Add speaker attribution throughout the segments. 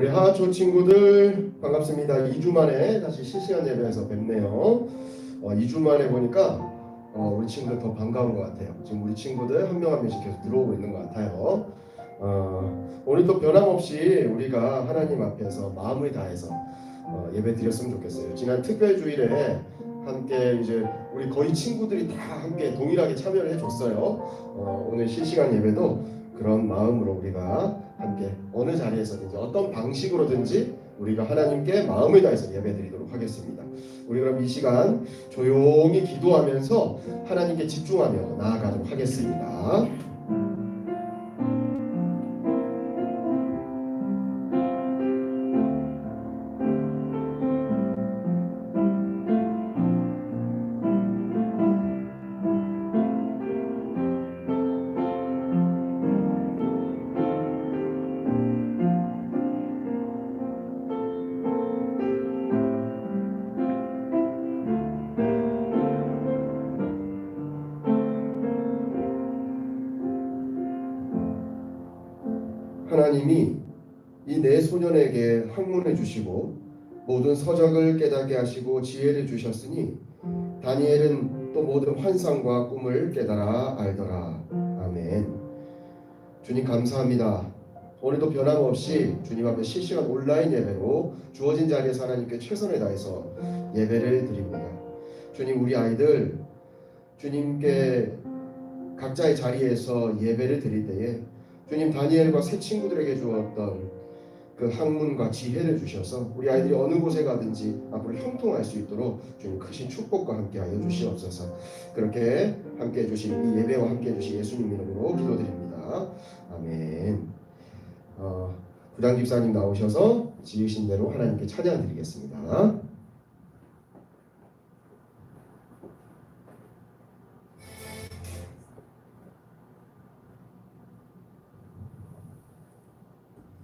Speaker 1: 우리 하하초 친구들 반갑습니다. 2주 만에 다시 실시간 예배에서 뵙네요. 2주 만에 보니까 우리 친구들 더 반가운 것 같아요. 지금 우리 친구들 한 명 한 명씩 계속 들어오고 있는 것 같아요. 오늘도 변함없이 우리가 하나님 앞에서 마음을 다해서 예배 드렸으면 좋겠어요. 지난 특별주일에 함께 이제 우리 거의 친구들이 다 함께 동일하게 참여를 해줬어요. 오늘 실시간 예배도 그런 마음으로 우리가 함께 어느 자리에서든지 어떤 방식으로든지 우리가 하나님께 마음을 다해서 예배드리도록 하겠습니다. 우리 그럼 이 시간 조용히 기도하면서 하나님께 집중하며 나아가도록 하겠습니다. 하나님이 이 네 소년에게 학문을 주시고 모든 서적을 깨닫게 하시고 지혜를 주셨으니 다니엘은 또 모든 환상과 꿈을 깨달아 알더라. 아멘. 주님 감사합니다. 오늘도 변함없이 주님 앞에 실시간 온라인 예배로 주어진 자리에서 하나님께 최선을 다해서 예배를 드립니다. 주님, 우리 아이들 주님께 각자의 자리에서 예배를 드릴 때에 주님, 다니엘과 새 친구들에게 주었던 그 학문과 지혜를 주셔서 우리 아이들이 어느 곳에 가든지 앞으로 형통할 수 있도록 주님 크신 축복과 함께하여 주시옵소서. 그렇게 함께해 주신 이 예배와 함께해 주신 예수님 이름으로 기도드립니다. 아멘. 부장 집사님 나오셔서 지으신 대로 하나님께 찬양 드리겠습니다.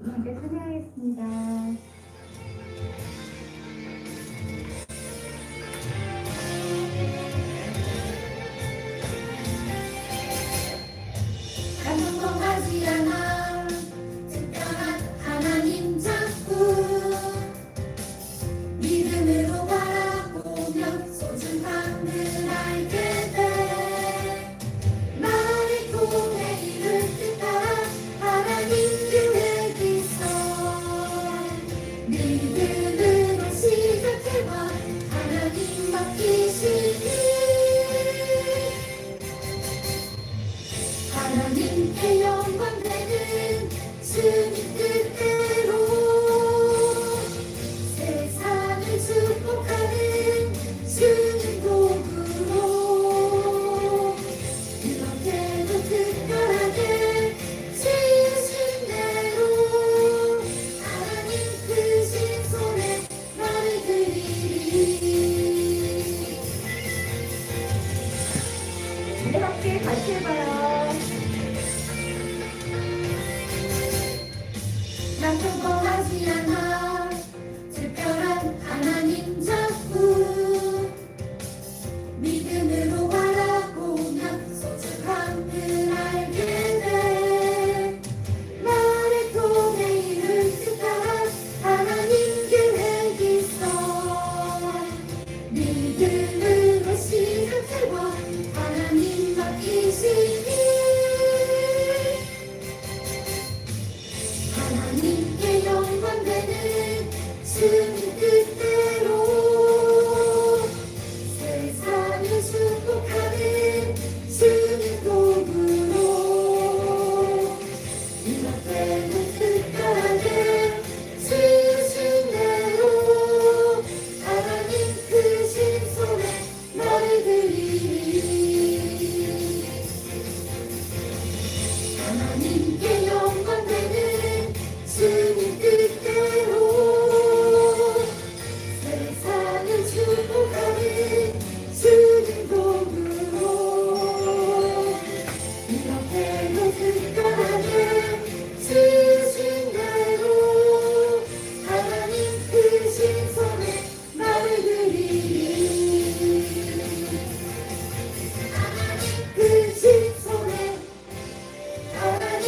Speaker 2: 함께 찬양하겠습니다.
Speaker 3: 감동하지 않아 특별한 하나님 잡고 믿음으로 바라보며 소중함을 알게 돼. 나를 통해 이를 뜻하라 하나님 계획 있어. 믿음으로 시작해봐 하나님 맡기시니 하나님께 영광 되는 주님 뜻대로 세상을 축복하는 주님 도구로 이렇게도 특별하게 지으신 대로 하나님 크신 손에 나를 드리리.
Speaker 2: 우리 함께 같이 해봐요.
Speaker 3: 난 평범하지 않아 특별한 하나님 잡고 믿음으로 바라보면 소중함을 알게 돼. 나를 통해 이를 뜻하라 하나님 계획 있어. 믿음으로 시작해봐 하나님 맡기시니 하나님께 영광 되는 주님 뜻대로 세상을 축복하는 주님 도구로 이렇게는 특별하게 지으신 대로 하나님 크신 손에 나를 드리리. 하나님께 영광 되는 주님 뜻대로 세상을 축복하는 주님 도구로 이렇게도 특별하게 지으신 대로 하나님 크신 손에 나를 드리리. 하나님 크신 손에 하나님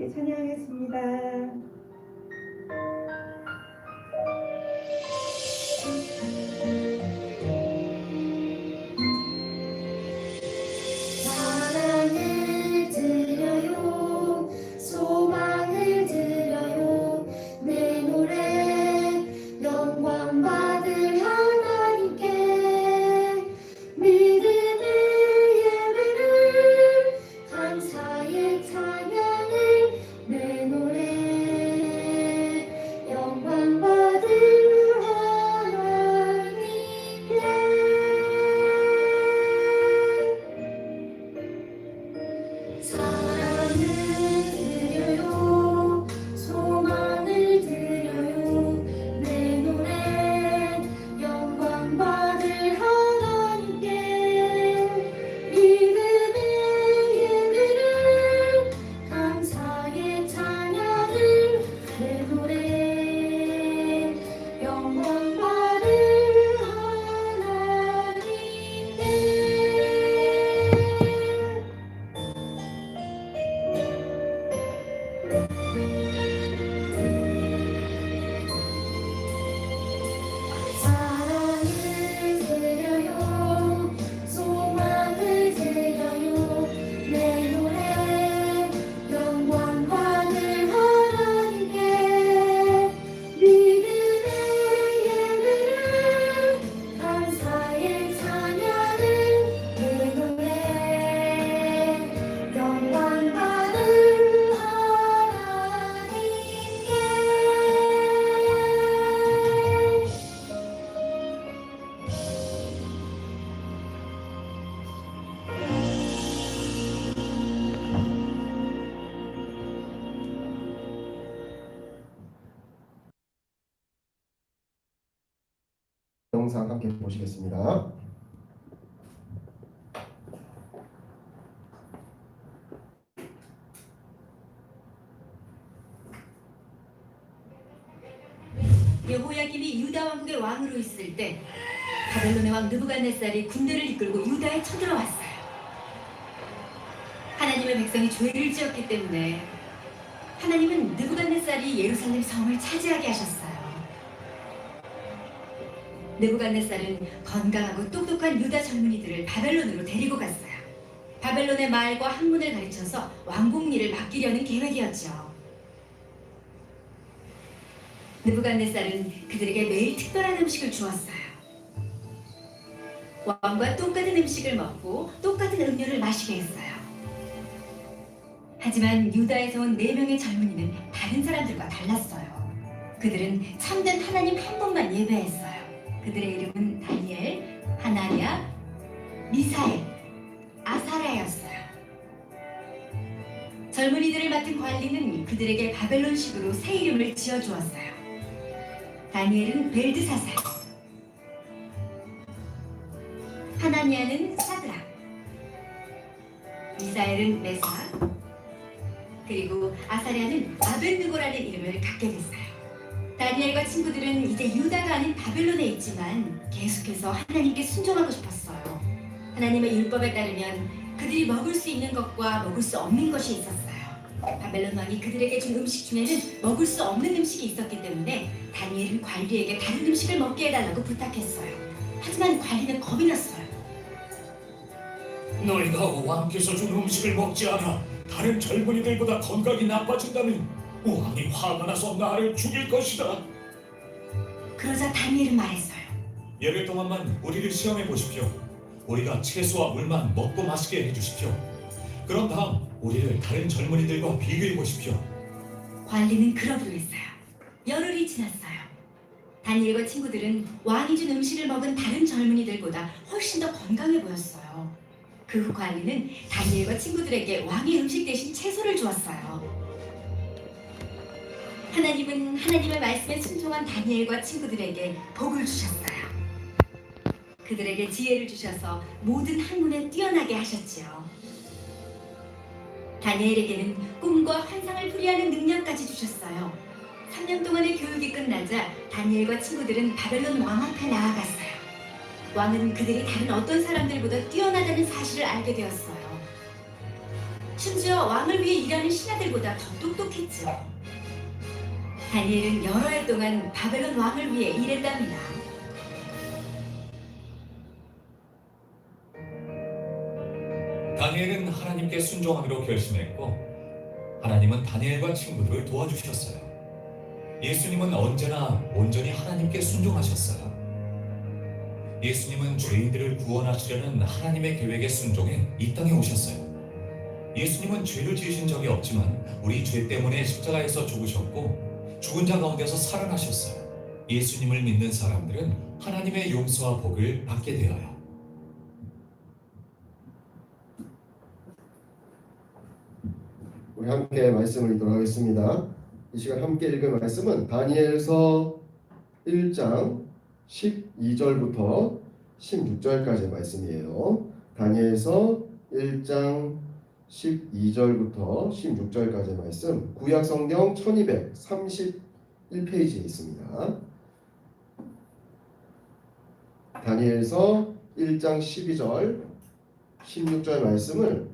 Speaker 2: 함께 찬양하겠습니다.
Speaker 3: 사랑을 드려요 소망을 드려요 내 노래 영광 받을 하나님께 믿음의 예배를 감사의 찬양을 내 노래 영광 받을 하나님께 사랑을 드려요 소망을 드려요 내 노래 영광 받을 하나님께 믿음의 예배를 감사의 찬양을 내 노래 영광 받을 하나님께 사랑을 드려요 소망을 드려요 내 노래 영광 받을 하나님께 믿음의 예배를 감사의 찬양을 내 노래 영광 받을 하나님께
Speaker 1: 영상 함께 보시겠습니다.
Speaker 4: 여호야김이 유다 왕국의 왕으로 있을 때 바벨론의 왕 느부갓네살이 군대를 이끌고 유다에 쳐들어왔어요. 하나님의 백성이 죄를 지었기 때문에 하나님은 느부갓네살이 예루살렘 성을 차지하게 하셨어요. 느부갓네살은 건강하고 똑똑한 유다 젊은이들을 바벨론으로 데리고 갔어요. 바벨론의 말과 학문을 가르쳐서 왕복리를 맡기려는 계획이었죠. 느부갓네살은 그들에게 매일 특별한 음식을 주었어요. 왕과 똑같은 음식을 먹고 똑같은 음료를 마시게 했어요. 하지만 유다에서 온 4명의 젊은이는 다른 사람들과 달랐어요. 그들은 참된 하나님 한 분만 예배했어요. 그들의 이름은 다니엘, 하나냐, 미사엘, 아사랴였어요. 젊은이들을 맡은 관리는 그들에게 바벨론식으로 새 이름을 지어주었어요. 다니엘은 벨드사살, 하나니아는 사드락, 미사엘은 메사, 그리고 아사랴는 아벤느고라는 이름을 갖게 됐어요. 다니엘과 친구들은 이제 유다가 아닌 바벨론에 있지만 계속해서 하나님께 순종하고 싶었어요. 하나님의 율법에 따르면 그들이 먹을 수 있는 것과 먹을 수 없는 것이 있었어요. 바벨론 왕이 그들에게 준 음식 중에는 먹을 수 없는 음식이 있었기 때문에 다니엘은 관리에게 다른 음식을 먹게 해달라고 부탁했어요. 하지만 관리는 겁이 났어요.
Speaker 5: 너희가 왕께서 준 음식을 먹지 않아 다른 젊은이들보다 건강이 나빠진다면 왕이 화가 나서 나를 죽일 것이다.
Speaker 4: 그러자 다니엘은 말했어요.
Speaker 5: 예배 동안만 우리를 시험해 보십시오. 우리가 채소와 물만 먹고 마시게 해주십시오. 그런 다음 우리를 다른 젊은이들과 비교해 보십시오.
Speaker 4: 관리는 그러기로 했어요. 열흘이 지났어요. 다니엘과 친구들은 왕이 준 음식을 먹은 다른 젊은이들보다 훨씬 더 건강해 보였어요. 그 후 관리는 다니엘과 친구들에게 왕의 음식 대신 채소를 주었어요. 하나님은 하나님의 말씀에 순종한 다니엘과 친구들에게 복을 주셨어요. 그들에게 지혜를 주셔서 모든 학문에 뛰어나게 하셨지요. 다니엘에게는 꿈과 환상을 풀이하는 능력까지 주셨어요. 3년 동안의 교육이 끝나자 다니엘과 친구들은 바벨론 왕 앞에 나아갔어요. 왕은 그들이 다른 어떤 사람들보다 뛰어나다는 사실을 알게 되었어요. 심지어 왕을 위해 일하는 신하들보다 더 똑똑했죠. 다니엘은 여러 해 동안 바벨론 왕을 위해 일했답니다.
Speaker 5: 다니엘은 하나님께 순종하기로 결심했고 하나님은 다니엘과 친구들을 도와주셨어요. 예수님은 언제나 온전히 하나님께 순종하셨어요. 예수님은 죄인들을 구원하시려는 하나님의 계획에 순종해 이 땅에 오셨어요. 예수님은 죄를 지으신 적이 없지만 우리 죄 때문에 십자가에서 죽으셨고 죽은 자 가운데서 살아나셨어요. 예수님을 믿는 사람들은 하나님의 용서와 복을 받게 되어요.
Speaker 1: 우리 함께 말씀을 읽도록 하겠습니다. 이 시간 함께 읽을 말씀은 다니엘서 1장 12절부터 16절까지의 말씀이에요. 다니엘서 1장 12절부터 16절까지의 말씀, 구약 성경 1231페이지에 있습니다. 다니엘서 1장 12절 16절 말씀을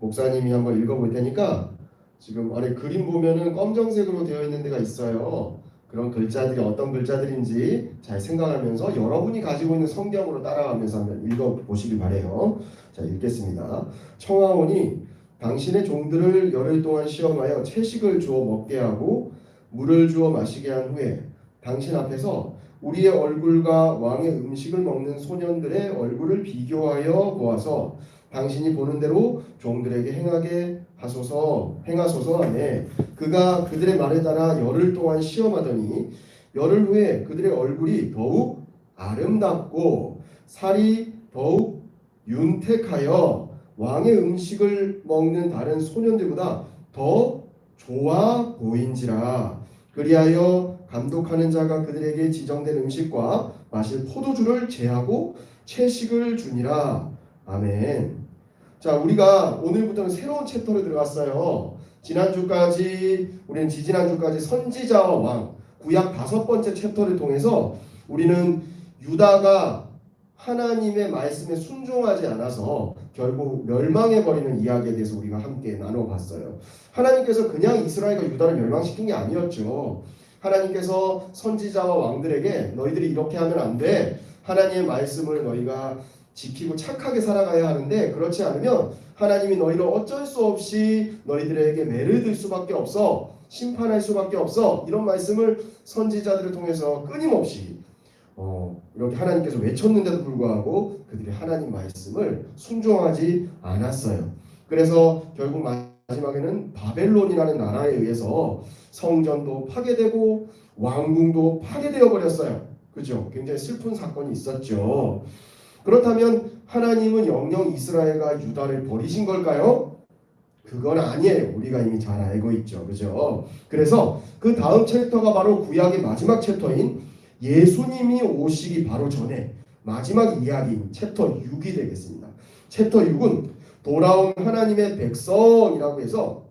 Speaker 1: 목사님이 한번 읽어볼 테니까 지금 아래 그림 보면은 검정색으로 되어 있는 데가 있어요. 그런 글자들이 어떤 글자들인지 잘 생각하면서 여러분이 가지고 있는 성경으로 따라가면서 한번 읽어보시길 바래요. 자, 읽겠습니다. 청하오니 당신의 종들을 열흘 동안 시험하여 채식을 주어 먹게 하고 물을 주어 마시게 한 후에 당신 앞에서 우리의 얼굴과 왕의 음식을 먹는 소년들의 얼굴을 비교하여 보아서 당신이 보는 대로 종들에게 행하소서 하매 그가 그들의 말에 따라 열흘 동안 시험하더니 열흘 후에 그들의 얼굴이 더욱 아름답고 살이 더욱 윤택하여 왕의 음식을 먹는 다른 소년들보다 더 좋아 보인지라. 그리하여 감독하는 자가 그들에게 지정된 음식과 마실 포도주를 제하고 채식을 주니라. 아멘. 자, 우리가 오늘부터는 새로운 챕터로 들어갔어요. 우리는 지지난주까지 선지자와 왕, 구약 5번째 챕터를 통해서 우리는 유다가 하나님의 말씀에 순종하지 않아서 결국 멸망해버리는 이야기에 대해서 우리가 함께 나눠봤어요. 하나님께서 그냥 이스라엘과 유다를 멸망시킨 게 아니었죠. 하나님께서 선지자와 왕들에게 너희들이 이렇게 하면 안 돼. 하나님의 말씀을 너희가 지키고 착하게 살아가야 하는데 그렇지 않으면 하나님이 너희를 어쩔 수 없이 너희들에게 매를 들 수밖에 없어. 심판할 수밖에 없어. 이런 말씀을 선지자들을 통해서 끊임없이 이렇게 하나님께서 외쳤는데도 불구하고 그들이 하나님 말씀을 순종하지 않았어요. 그래서 결국 마지막에는 바벨론이라는 나라에 의해서 성전도 파괴되고 왕궁도 파괴되어 버렸어요. 그죠? 굉장히 슬픈 사건이 있었죠. 그렇다면 하나님은 영영 이스라엘과 유다를 버리신 걸까요? 그건 아니에요. 우리가 이미 잘 알고 있죠. 그죠? 그래서 그 다음 챕터가 바로 구약의 마지막 챕터인 예수님이 오시기 바로 전에 마지막 이야기인 챕터 6이 되겠습니다. 챕터 6은 돌아온 하나님의 백성이라고 해서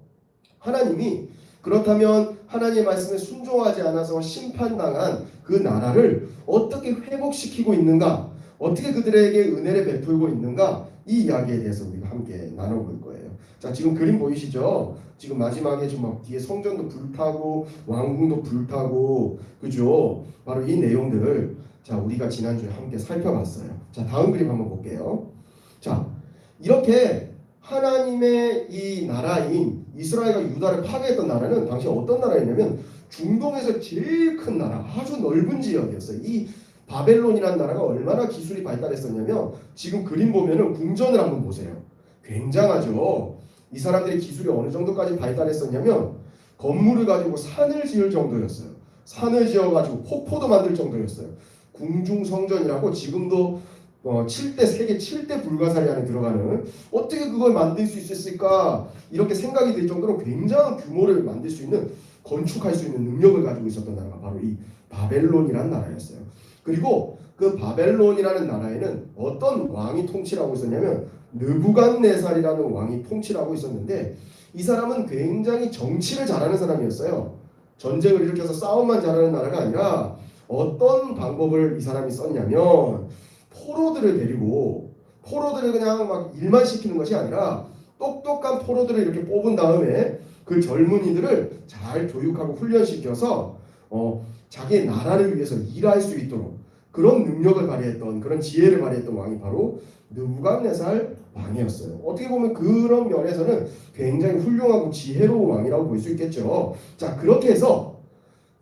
Speaker 1: 하나님이 그렇다면 하나님의 말씀에 순종하지 않아서 심판당한 그 나라를 어떻게 회복시키고 있는가, 어떻게 그들에게 은혜를 베풀고 있는가, 이 이야기에 대해서 우리가 함께 나눠볼 거예요. 자, 지금 그림 보이시죠? 지금 마지막에 지금 막 뒤에 성전도 불타고 왕궁도 불타고, 그죠? 바로 이 내용들, 자, 우리가 지난주에 함께 살펴봤어요. 자, 다음 그림 한번 볼게요. 자, 이렇게 하나님의 이 나라인 이스라엘과 유다를 파괴했던 나라는 당시 어떤 나라였냐면 중동에서 제일 큰 나라, 아주 넓은 지역이었어요. 이 바벨론이라는 나라가 얼마나 기술이 발달했었냐면 지금 그림 보면은 궁전을 한번 보세요. 굉장하죠. 이 사람들의 기술이 어느 정도까지 발달했었냐면 건물을 가지고 산을 지을 정도였어요. 산을 지어가지고 폭포도 만들 정도였어요. 궁중성전이라고 지금도 세계 7대 불가사리 안에 들어가는, 어떻게 그걸 만들 수 있었을까 이렇게 생각이 들 정도로 굉장한 규모를 만들 수 있는, 건축할 수 있는 능력을 가지고 있었던 나라가 바로 이 바벨론이라는 나라였어요. 그리고 그 바벨론이라는 나라에는 어떤 왕이 통치를 하고 있었냐면 느부갓네살이라는 왕이 통치를 하고 있었는데 이 사람은 굉장히 정치를 잘하는 사람이었어요. 전쟁을 일으켜서 싸움만 잘하는 나라가 아니라 어떤 방법을 이 사람이 썼냐면 포로들을 데리고, 포로들을 그냥 막 일만 시키는 것이 아니라 똑똑한 포로들을 이렇게 뽑은 다음에 그 젊은이들을 잘 교육하고 훈련시켜서 자기의 나라를 위해서 일할 수 있도록 그런 능력을 발휘했던, 그런 지혜를 발휘했던 왕이 바로 느부갓네살 왕이었어요. 어떻게 보면 그런 면에서는 굉장히 훌륭하고 지혜로운 왕이라고 볼 수 있겠죠. 자, 그렇게 해서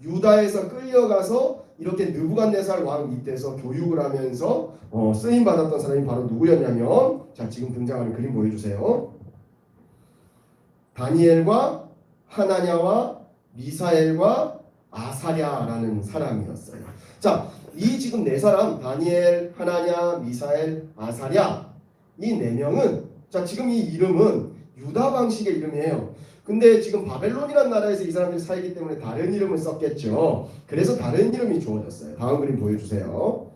Speaker 1: 유다에서 끌려가서 이렇게 느부갓네살 왕 밑에서 교육을 하면서 쓰임 받았던 사람이 바로 누구였냐면, 자, 지금 등장하는 그림 보여주세요. 다니엘과 하나냐와 미사엘과 아사랴라는 사람이었어요. 자, 이 지금 네 사람, 다니엘, 하나냐, 미사엘, 아사랴, 이 네 명은, 자, 지금 이 이름은 유다 방식의 이름이에요. 근데 지금 바벨론이라는 나라에서 이 사람들이 살기 때문에 다른 이름을 썼겠죠. 그래서 다른 이름이 주어졌어요. 다음 그림 보여주세요.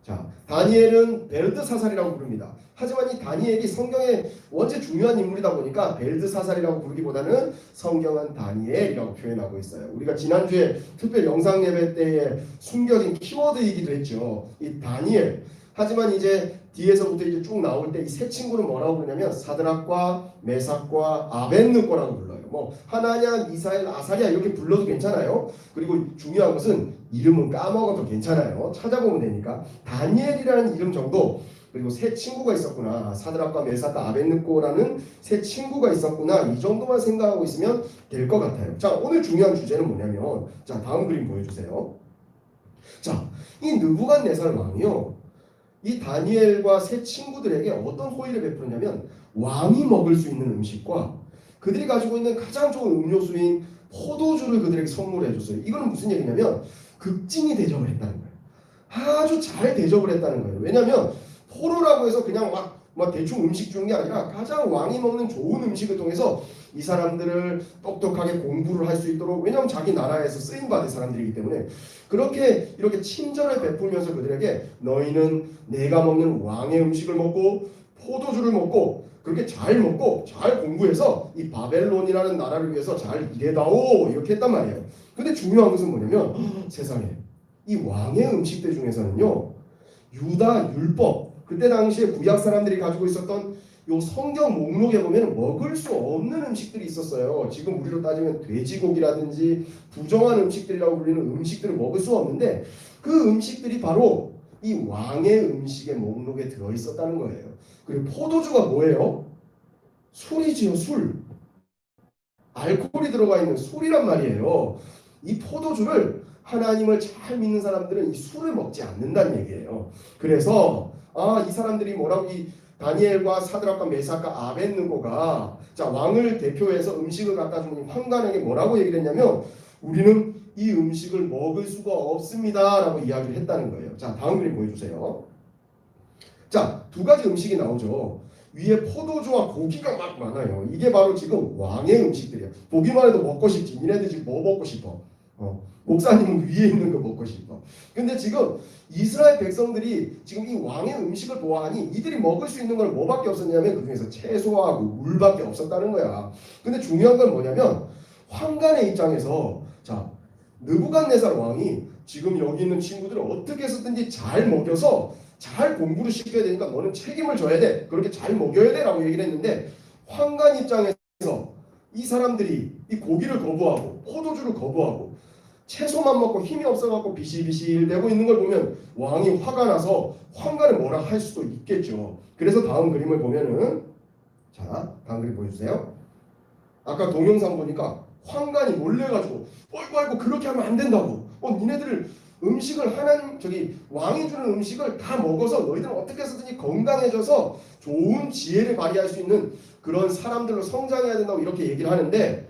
Speaker 1: 자, 다니엘은 벨드사살이라고 부릅니다. 하지만 이 다니엘이 성경에 원체 중요한 인물이다 보니까 벨드사살이라고 부르기보다는 성경은 다니엘이라고 표현하고 있어요. 우리가 지난주에 특별 영상 예배 때에 숨겨진 키워드이기도 했죠. 이 다니엘. 하지만 이제 뒤에서부터 이제 쭉 나올 때 이 세 친구는 뭐라고 부르냐면 사드락과 메삭과 아벳느고라고 불러요. 뭐 하나냐, 미사엘, 아사랴 이렇게 불러도 괜찮아요. 그리고 중요한 것은 이름은 까먹어도 괜찮아요. 찾아보면 되니까 다니엘이라는 이름 정도, 그리고 세 친구가 있었구나, 사드락과 메삭과 아벳느고라는 세 친구가 있었구나, 이 정도만 생각하고 있으면 될 것 같아요. 자, 오늘 중요한 주제는 뭐냐면, 자, 다음 그림 보여주세요. 자, 이 느부갓네살 왕이요, 이 다니엘과 세 친구들에게 어떤 호의를 베풀었냐면 왕이 먹을 수 있는 음식과 그들이 가지고 있는 가장 좋은 음료수인 포도주를 그들에게 선물해 줬어요. 이거는 무슨 얘기냐면 극진히 대접을 했다는 거예요. 아주 잘 대접을 했다는 거예요. 왜냐하면 포로라고 해서 그냥 막 대충 음식 주는 게 아니라 가장 왕이 먹는 좋은 음식을 통해서 이 사람들을 똑똑하게 공부를 할 수 있도록, 왜냐하면 자기 나라에서 쓰임받은 사람들이기 때문에 그렇게 이렇게 친절을 베풀면서 그들에게 너희는 내가 먹는 왕의 음식을 먹고 포도주를 먹고 그렇게 잘 먹고 잘 공부해서 이 바벨론이라는 나라를 위해서 잘 일해다오, 이렇게 했단 말이에요. 근데 중요한 것은 뭐냐면 세상에 이 왕의 음식들 중에서는요, 유다 율법, 그때 당시에 구약 사람들이 가지고 있었던 요 성경 목록에 보면 먹을 수 없는 음식들이 있었어요. 지금 우리로 따지면 돼지고기라든지 부정한 음식들이라고 불리는 음식들을 먹을 수 없는데 그 음식들이 바로 이 왕의 음식의 목록에 들어 있었다는 거예요. 그리고 포도주가 뭐예요? 술이지요, 술. 알코올이 들어가 있는 술이란 말이에요. 이 포도주를 하나님을 잘 믿는 사람들은 이 술을 먹지 않는다는 얘기예요. 그래서 이 사람들이 뭐라고, 이 다니엘과 사드락과 메삭과 아벳느고가 자, 왕을 대표해서 음식을 갖다 주는 황관에게 뭐라고 얘기를 했냐면 우리는 이 음식을 먹을 수가 없습니다 라고 이야기를 했다는 거예요. 자, 다음 그림 보여주세요. 자, 두 가지 음식이 나오죠. 위에 포도주와 고기가 막 많아요. 이게 바로 지금 왕의 음식들이에요. 보기만 해도 먹고 싶지. 니네들 지금 뭐 먹고 싶어? 목사님은 위에 있는 거 먹고 싶어. 근데 지금 이스라엘 백성들이 지금 이 왕의 음식을 보아하니 이들이 먹을 수 있는 건 뭐밖에 없었냐면 그 중에서 채소하고 물밖에 없었다는 거야. 근데 중요한 건 뭐냐면 황간의 입장에서 자, 느부갓네살 왕이 지금 여기 있는 친구들을 어떻게 해서든지 잘 먹여서 잘 공부를 시켜야 되니까 너는 책임을 져야 돼. 그렇게 잘 먹여야 돼 라고 얘기를 했는데 황간 입장에서 이 사람들이 이 고기를 거부하고 포도주를 거부하고 채소만 먹고 힘이 없어갖고 비실비실대고 있는 걸 보면 왕이 화가 나서 황간을 뭐라 할 수도 있겠죠. 그래서 다음 그림을 보면은, 자, 다음 그림 보여주세요. 아까 동영상 보니까 황간이 놀래가지고 아이고 그렇게 하면 안 된다고. 니네들 음식을 왕이 주는 음식을 다 먹어서 너희들은 어떻게 해서든지 건강해져서 좋은 지혜를 발휘할 수 있는 그런 사람들로 성장해야 된다고 이렇게 얘기를 하는데,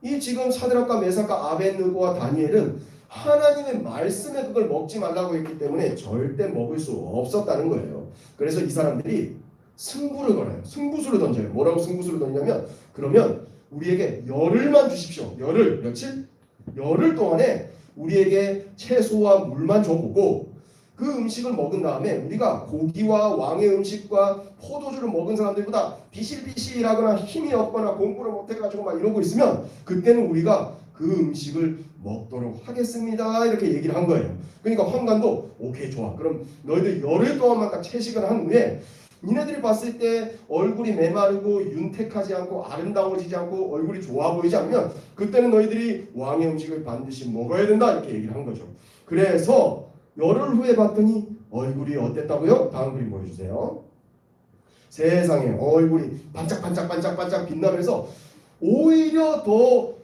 Speaker 1: 이 지금 사드락과 메삭과 아벳느고와 다니엘은 하나님의 말씀에 그걸 먹지 말라고 했기 때문에 절대 먹을 수 없었다는 거예요. 그래서 이 사람들이 승부를 걸어요. 승부수를 던져요. 뭐라고 승부수를 던지냐면, 그러면 우리에게 열흘만 주십시오. 열흘, 며칠? 열흘 동안에 우리에게 채소와 물만 줘보고 그 음식을 먹은 다음에 우리가 고기와 왕의 음식과 포도주를 먹은 사람들보다 비실비실하거나 힘이 없거나 공부를 못해가지고 막 이러고 있으면 그때는 우리가 그 음식을 먹도록 하겠습니다 이렇게 얘기를 한 거예요. 그러니까 황관도 오케이 좋아, 그럼 너희들 열흘 동안만 딱 채식을 한 후에 니네들이 봤을 때 얼굴이 메마르고 윤택하지 않고 아름다워지지 않고 얼굴이 좋아 보이지 않으면 그때는 너희들이 왕의 음식을 반드시 먹어야 된다 이렇게 얘기를 한 거죠. 그래서 열흘 후에 봤더니 얼굴이 어땠다고요? 다음 그림 보여주세요. 세상에 얼굴이 반짝반짝반짝반짝 빛나면서 오히려 더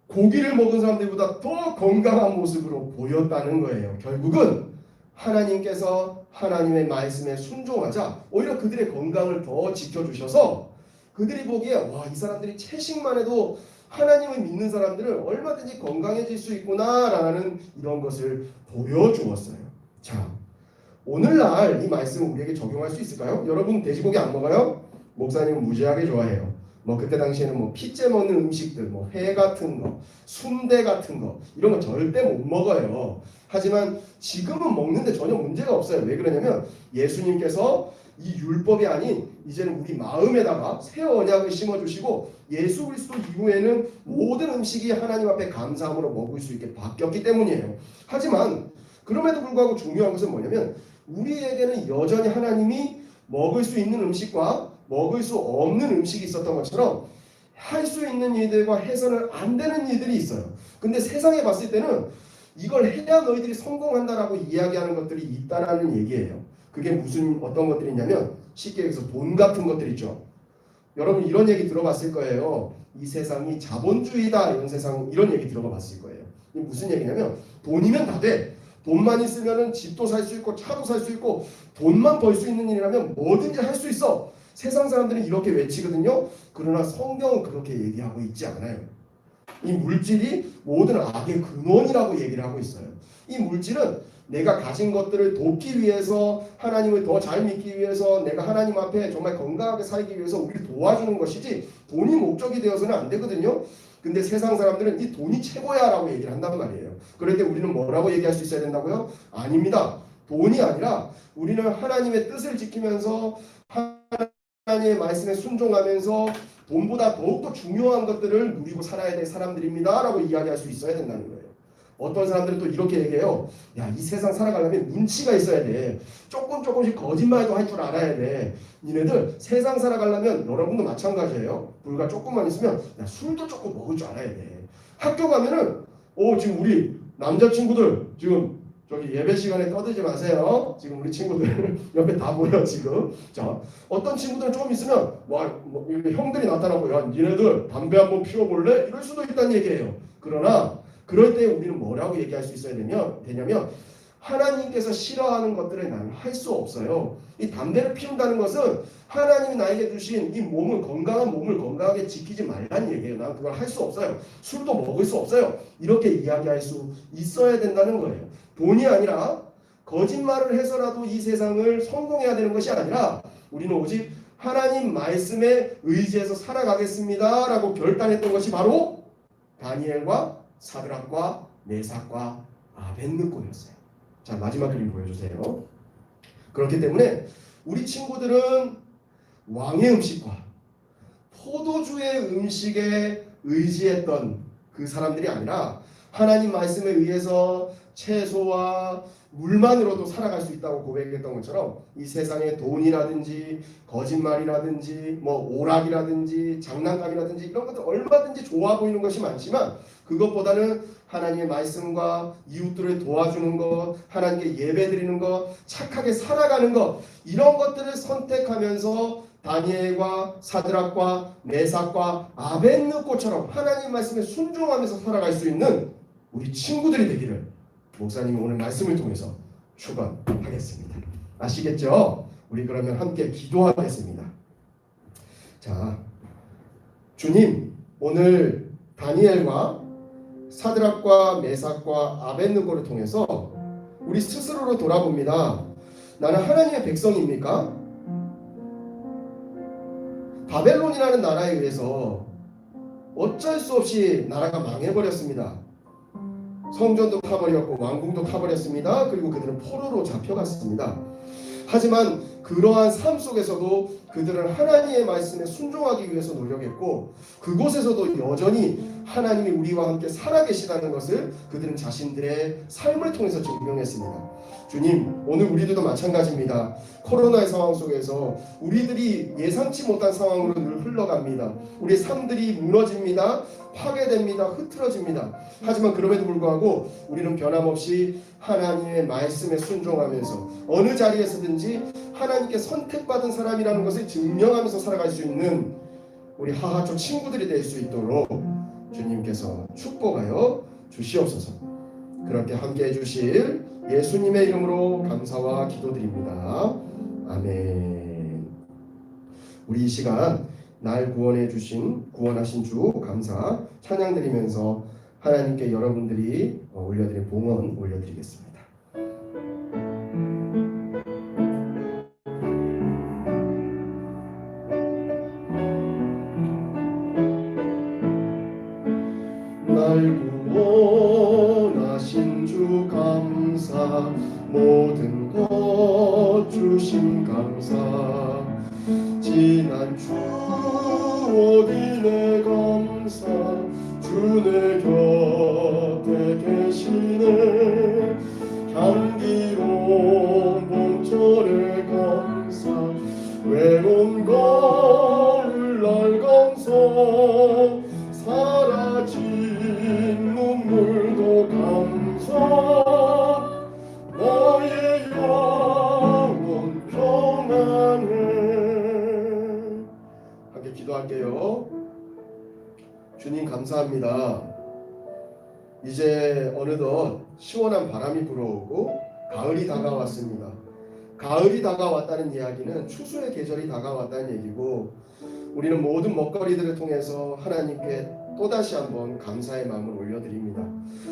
Speaker 1: 고기를 먹은 사람들보다 더 건강한 모습으로 보였다는 거예요. 결국은 하나님께서 하나님의 말씀에 순종하자 오히려 그들의 건강을 더 지켜주셔서 그들이 보기에 와, 이 사람들이 채식만 해도 하나님을 믿는 사람들은 얼마든지 건강해질 수 있구나라는 이런 것을 보여주었어요. 자, 오늘날 이 말씀을 우리에게 적용할 수 있을까요? 여러분 돼지고기 안 먹어요? 목사님은 무지하게 좋아해요. 그때 당시에는 피째 먹는 음식들, 회 같은 거, 순대 같은 거 이런 거 절대 못 먹어요. 하지만 지금은 먹는데 전혀 문제가 없어요. 왜 그러냐면 예수님께서 이 율법이 아닌 이제는 우리 마음에다가 새 언약을 심어주시고 예수 그리스도 이후에는 모든 음식이 하나님 앞에 감사함으로 먹을 수 있게 바뀌었기 때문이에요. 하지만 그럼에도 불구하고 중요한 것은 뭐냐면 우리에게는 여전히 하나님이 먹을 수 있는 음식과 먹을 수 없는 음식이 있었던 것처럼 할 수 있는 일들과 해서는 안 되는 일들이 있어요. 근데 세상에 봤을 때는 이걸 해야 너희들이 성공한다라고 이야기하는 것들이 있다라는 얘기예요. 그게 무슨 어떤 것들이 있냐면 쉽게 얘기해서 돈 같은 것들 있죠. 여러분 이런 얘기 들어봤을 거예요. 이 세상이 자본주의다 이런 얘기 들어봤을 거예요. 이게 무슨 얘기냐면 돈이면 다 돼. 돈만 있으면 집도 살 수 있고 차도 살 수 있고 돈만 벌 수 있는 일이라면 뭐든지 할 수 있어. 세상 사람들은 이렇게 외치거든요. 그러나 성경은 그렇게 얘기하고 있지 않아요. 이 물질이 모든 악의 근원이라고 얘기를 하고 있어요. 이 물질은 내가 가진 것들을 돕기 위해서 하나님을 더 잘 믿기 위해서 내가 하나님 앞에 정말 건강하게 살기 위해서 우리를 도와주는 것이지 돈이 목적이 되어서는 안 되거든요. 근데 세상 사람들은 이 돈이 최고야 라고 얘기를 한단 말이에요. 그런데 우리는 뭐라고 얘기할 수 있어야 된다고요? 아닙니다. 돈이 아니라 우리는 하나님의 뜻을 지키면서 하나님의 말씀에 순종하면서 돈보다 더욱더 중요한 것들을 누리고 살아야 될 사람들입니다 라고 이야기할 수 있어야 된다는 거예요. 어떤 사람들은 또 이렇게 얘기해요. 야, 이 세상 살아가려면 눈치가 있어야 돼. 조금씩 거짓말도 할 줄 알아야 돼. 니네들 세상 살아가려면 여러분도 마찬가지예요. 불과 조금만 있으면 야, 술도 조금 먹을 줄 알아야 돼. 학교 가면은 지금 우리 남자친구들 지금 저기 예배 시간에 떠들지 마세요. 지금 우리 친구들 옆에 다 보여 지금. 자, 어떤 친구들은 조금 있으면 형들이 나타나고 야, 니네들 담배 한번 피워볼래? 이럴 수도 있다는 얘기예요. 그러나 그럴 때 우리는 뭐라고 얘기할 수 있어야 되냐면 하나님께서 싫어하는 것들을 나는 할 수 없어요. 이 담배를 피운다는 것은 하나님이 나에게 주신 이 건강한 몸을 건강하게 지키지 말라는 얘기예요. 나는 그걸 할 수 없어요. 술도 먹을 수 없어요. 이렇게 이야기할 수 있어야 된다는 거예요. 돈이 아니라 거짓말을 해서라도 이 세상을 성공해야 되는 것이 아니라 우리는 오직 하나님 말씀에 의지해서 살아가겠습니다 라고 결단했던 것이 바로 다니엘과 사드락과 메삭과 아벳느고였어요. 자, 마지막 그림 보여주세요. 그렇기 때문에 우리 친구들은 왕의 음식과 포도주의 음식에 의지했던 그 사람들이 아니라 하나님 말씀에 의해서 채소와 물만으로도 살아갈 수 있다고 고백했던 것처럼 이 세상에 돈이라든지 거짓말이라든지 오락이라든지 장난감이라든지 이런 것들 얼마든지 좋아 보이는 것이 많지만 그것보다는 하나님의 말씀과 이웃들을 도와주는 것, 하나님께 예배드리는 것, 착하게 살아가는 것 이런 것들을 선택하면서 다니엘과 사드락과 메삭과 아벳느고처럼 하나님 말씀에 순종하면서 살아갈 수 있는 우리 친구들이 되기를 목사님이 오늘 말씀을 통해서 축원하겠습니다. 아시겠죠? 우리 그러면 함께 기도하겠습니다. 자, 주님 오늘 다니엘과 사드락과 메삭과 아벳느고를 통해서 우리 스스로로 돌아봅니다. 나는 하나님의 백성입니까? 바벨론이라는 나라에 의해서 어쩔 수 없이 나라가 망해버렸습니다. 성전도 타버렸고 왕궁도 타버렸습니다. 그리고 그들은 포로로 잡혀갔습니다. 하지만 그러한 삶 속에서도 그들은 하나님의 말씀에 순종하기 위해서 노력했고 그곳에서도 여전히 하나님이 우리와 함께 살아계시다는 것을 그들은 자신들의 삶을 통해서 증명했습니다. 주님, 오늘 우리들도 마찬가지입니다. 코로나의 상황 속에서 우리들이 예상치 못한 상황으로 늘 흘러갑니다. 우리의 삶들이 무너집니다. 파괴됩니다. 흐트러집니다. 하지만 그럼에도 불구하고 우리는 변함없이 하나님의 말씀에 순종하면서 어느 자리에서든지 하나님께 선택받은 사람이라는 것을 증명하면서 살아갈 수 있는 우리 하하초 친구들이 될 수 있도록 주님께서 축복하여 주시옵소서. 그렇게 함께해 주실 예수님의 이름으로 감사와 기도드립니다. 아멘. 우리 이 시간 날 구원하신 주 감사 찬양드리면서 하나님께 여러분들이 올려드린 봉헌 올려드리겠습니다. 날 구원하신 주 감사, 모든 것 주신 감사, 지난 추억이 내 감사, 주 내 곁에 계시네. 향기로운 봄철의 감사, 외로운 가을날 감사, 사라진 눈물도 감사, 나의 영혼 평안해. 함께 기도할게요. 주님 감사합니다. 이제 어느덧 시원한 바람이 불어오고 가을이 다가왔습니다. 가을이 다가왔다는 이야기는 추수의 계절이 다가왔다는 얘기고, 우리는 모든 먹거리들을 통해서 하나님께 또다시 한번 감사의 마음을 올려드립니다.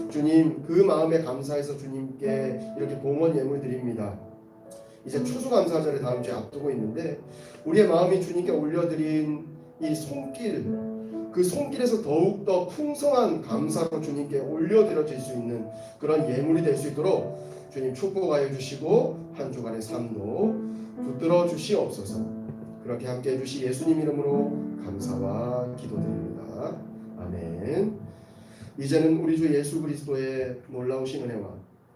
Speaker 1: 주님, 그 마음에 감사해서 주님께 이렇게 봉헌 예물 드립니다. 이제 추수감사절을 다음 주에 앞두고 있는데 우리의 마음이 주님께 올려드린 이 손길, 그 손길에서 더욱더 풍성한 감사로 주님께 올려드려질 수 있는 그런 예물이 될 수 있도록 주님 축복하여 주시고 한 주간의 삶도 붙들어 주시옵소서. 그렇게 함께 해주시 예수님 이름으로 감사와 기도드립니다. 아멘. 이제는 우리 주 예수 그리스도의 놀라우신 은혜와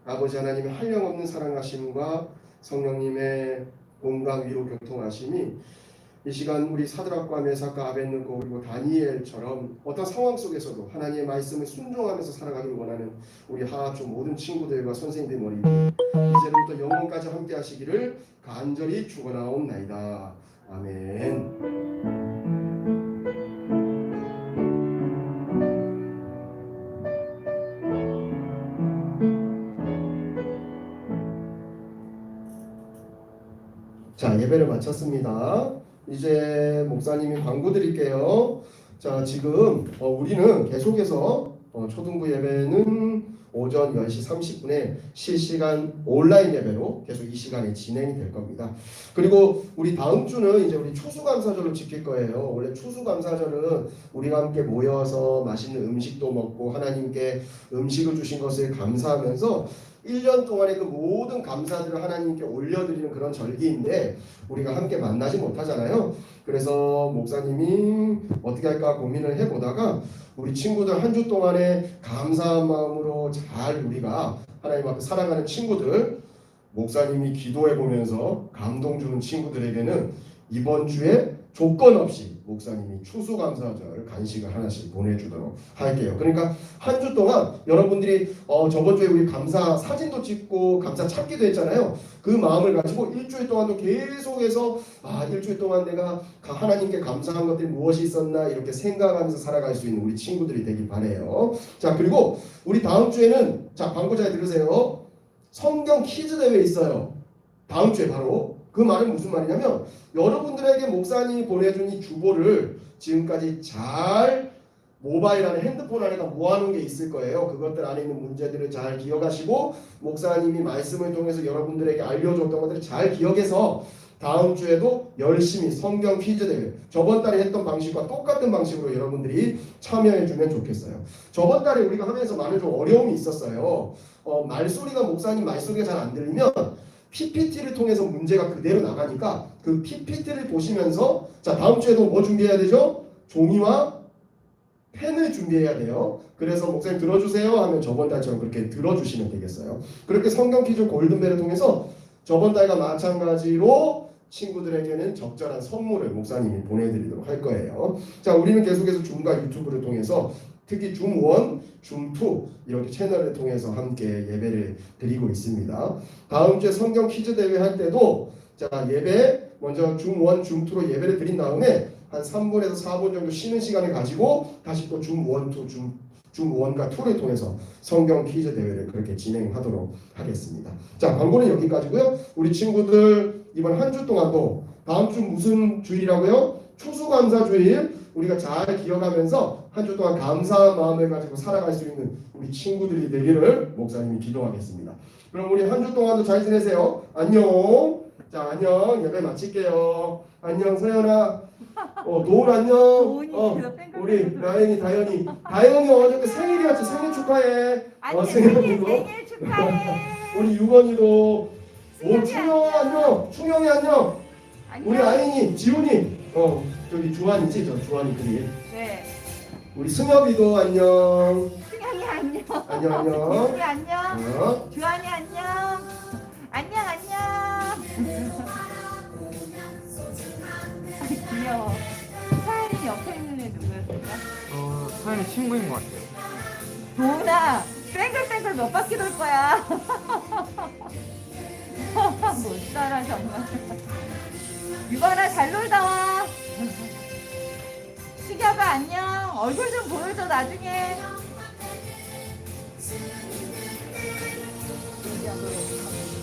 Speaker 1: 아버지 하나님의 한량없는 사랑하심과 성령님의 공감 위로 교통하심이 이 시간 우리 사드락과 메삭과 아벳느고 그리고 다니엘처럼 어떤 상황 속에서도 하나님의 말씀을 순종하면서 살아가길 원하는 우리 하하초 모든 친구들과 선생님들 머리 이제부터 영원까지 함께 하시기를 간절히 축원하옵나이다. 아멘. 자, 예배를 마쳤습니다. 이제 목사님이 광고 드릴게요. 자, 지금 우리는 계속해서 초등부 예배는 오전 10시 30분에 실시간 온라인 예배로 계속 이 시간에 진행이 될 겁니다. 그리고 우리 다음 주는 이제 우리 추수감사절을 지킬 거예요. 원래 추수감사절은 우리가 함께 모여서 맛있는 음식도 먹고 하나님께 음식을 주신 것을 감사하면서 1년 동안의 그 모든 감사들을 하나님께 올려드리는 그런 절기인데 우리가 함께 만나지 못하잖아요. 그래서 목사님이 어떻게 할까 고민을 해보다가 우리 친구들 한 주 동안에 감사한 마음으로 잘 우리가 하나님 앞에 살아가는 친구들, 목사님이 기도해 보면서 감동 주는 친구들에게는 이번 주에 조건 없이 목사님이 추수감사절 간식을 하나씩 보내주도록 할게요. 그러니까 한 주 동안 여러분들이 저번 주에 우리 감사 사진도 찍고 감사 찾기도 했잖아요. 그 마음을 가지고 일주일 동안도 계속해서 일주일 동안 내가 하나님께 감사한 것들이 무엇이 있었나 이렇게 생각하면서 살아갈 수 있는 우리 친구들이 되길 바라요. 자, 그리고 우리 다음 주에는 자, 광고 잘 들으세요. 성경 퀴즈 대회 있어요. 다음 주에 바로. 그 말은 무슨 말이냐면 여러분들에게 목사님이 보내준 이 주보를 지금까지 잘 모바일 안에 핸드폰 안에다 모아놓은 게 있을 거예요. 그것들 안에 있는 문제들을 잘 기억하시고 목사님이 말씀을 통해서 여러분들에게 알려줬던 것들을 잘 기억해서 다음 주에도 열심히 성경 퀴즈 대회 저번 달에 했던 방식과 똑같은 방식으로 여러분들이 참여해주면 좋겠어요. 저번 달에 우리가 하면서 많은 좀 어려움이 있었어요. 말소리가 목사님 말소리가 잘 안 들리면 PPT를 통해서 문제가 그대로 나가니까 그 PPT를 보시면서 자, 다음 주에도 뭐 준비해야 되죠? 종이와 펜을 준비해야 돼요. 그래서 목사님 들어주세요 하면 저번 달처럼 그렇게 들어주시면 되겠어요. 그렇게 성경 퀴즈 골든벨을 통해서 저번 달과 마찬가지로 친구들에게는 적절한 선물을 목사님이 보내드리도록 할 거예요. 자, 우리는 계속해서 줌과 유튜브를 통해서 특히 줌1, 줌2 이렇게 채널을 통해서 함께 예배를 드리고 있습니다. 다음 주에 성경 퀴즈 대회 할 때도 자, 예배 먼저 줌1, 줌2로 예배를 드린 다음에 한 3분에서 4분 정도 쉬는 시간을 가지고 다시 또 줌1, 줌1과 2를 통해서 성경 퀴즈 대회를 그렇게 진행하도록 하겠습니다. 자, 광고는 여기까지고요. 우리 친구들 이번 한 주 동안도 다음 주 무슨 주일이라고요? 추수감사주일 우리가 잘 기억하면서 한 주 동안 감사한 마음을 가지고 살아갈 수 있는 우리 친구들이 되기를 목사님이 기도하겠습니다. 그럼 우리 한 주 동안도 잘 지내세요. 안녕. 자, 안녕. 예배 마칠게요. 안녕 서연아. 도훈 안녕. 우리 나연이 다현이 어저께 생일이었지. 생일 축하해. 생일이도.
Speaker 2: 생일 축하해.
Speaker 1: 우리 유건이도. 충영 안녕. 충영이 안녕. 우리 아인이 지훈이. 저기 주환이지. 저 주환이 그리.
Speaker 2: 네.
Speaker 1: 우리 승엽이도 안녕.
Speaker 2: 승현이 안녕.
Speaker 1: 안녕.
Speaker 2: 우리 안녕. 주한이 안녕. 안녕. 귀여워. 사연이 옆에 있는 애 누구였을까?
Speaker 6: 사연이 친구인 것 같아요.
Speaker 2: 도훈아, 뺑글뺑글 몇 바퀴 돌 거야? 못 살아 정말. 유건아 잘 놀다 와. 시겹아 안녕. 얼굴 좀 보여줘 나중에. 여기 안 보여.